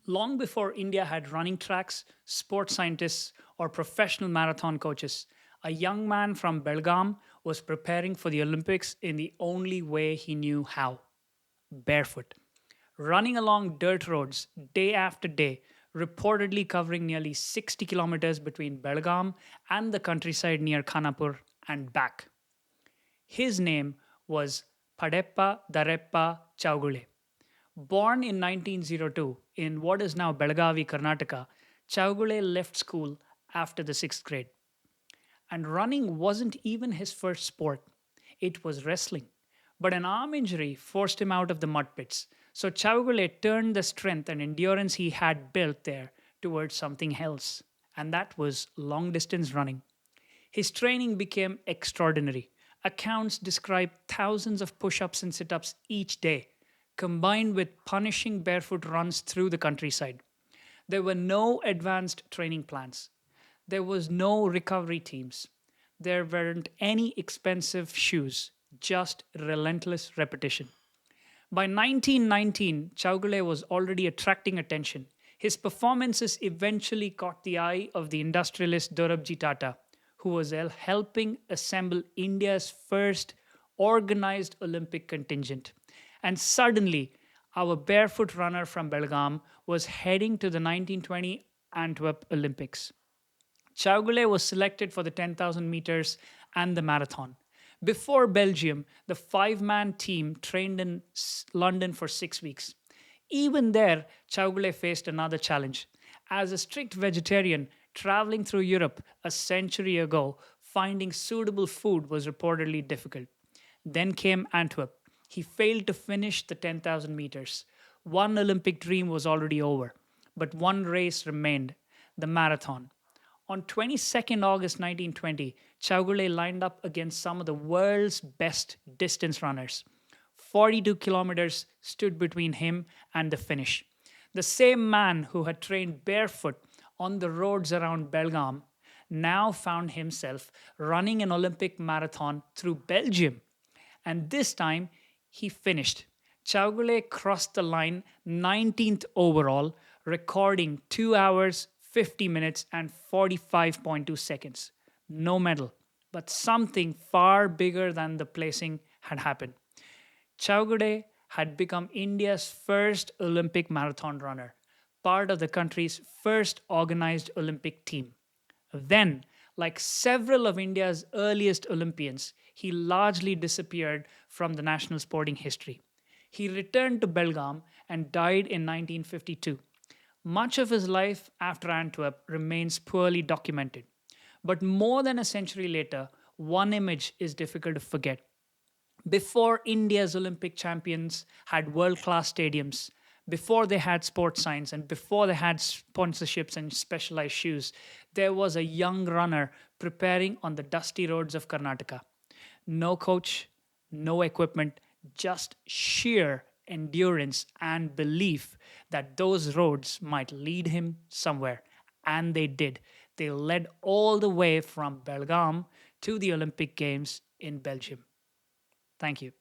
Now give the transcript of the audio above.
Long before India had running tracks, sports scientists, or professional marathon coaches, a young man from Belgaum was preparing for the Olympics in the only way he knew how: barefoot. Running along dirt roads day after day, reportedly covering nearly 60 kilometers between Belgaum and the countryside near Khanapur and back. His name was Phadeppa Dareppa Chaugule. Born in 1902 in what is now Belagavi, Karnataka, Chaugule left school after the sixth grade. And running wasn't even his first sport, it was wrestling. But an arm injury forced him out of the mud pits, so Chaugule turned the strength and endurance he had built there towards something else, and that was long distance running. His training became extraordinary. Accounts describe thousands of push ups and sit ups each day, combined with punishing barefoot runs through the countryside. There were no advanced training plans. There was no recovery teams. There weren't any expensive shoes, just relentless repetition. By 1919, Chaugule was already attracting attention. His performances eventually caught the eye of the industrialist Dorabji Tata, who was helping assemble India's first organized Olympic contingent. And suddenly, our barefoot runner from Belgaum was heading to the 1920 Antwerp Olympics. Chaugule was selected for the 10,000 meters and the marathon. Before Belgium, the five-man team trained in London for 6 weeks. Even there, Chaugule faced another challenge. As a strict vegetarian traveling through Europe a century ago, finding suitable food was reportedly difficult. Then came Antwerp. He failed to finish the 10,000 meters. One Olympic dream was already over, but one race remained: the marathon. On 22nd August 1920, Chaugule lined up against some of the world's best distance runners. 42 kilometers stood between him and the finish. The same man who had trained barefoot on the roads around Belgaum now found himself running an Olympic marathon through Belgium. And this time, he finished. Chaugule crossed the line 19th overall, recording 2 hours, 50 minutes, and 45.2 seconds. No medal, but something far bigger than the placing had happened. Chaugule had become India's first Olympic marathon runner, part of the country's first organized Olympic team. Then, like several of India's earliest Olympians, he largely disappeared from the national sporting history. He returned to Belgaum and died in 1952. Much of his life after Antwerp remains poorly documented. But more than a century later, one image is difficult to forget. Before India's Olympic champions had world class stadiums, before they had sports science, and before they had sponsorships and specialized shoes, there was a young runner preparing on the dusty roads of Karnataka. No coach, no equipment, just sheer endurance and belief that those roads might lead him somewhere. And they did. They led all the way from Belgaum to the Olympic Games in Belgium. Thank you.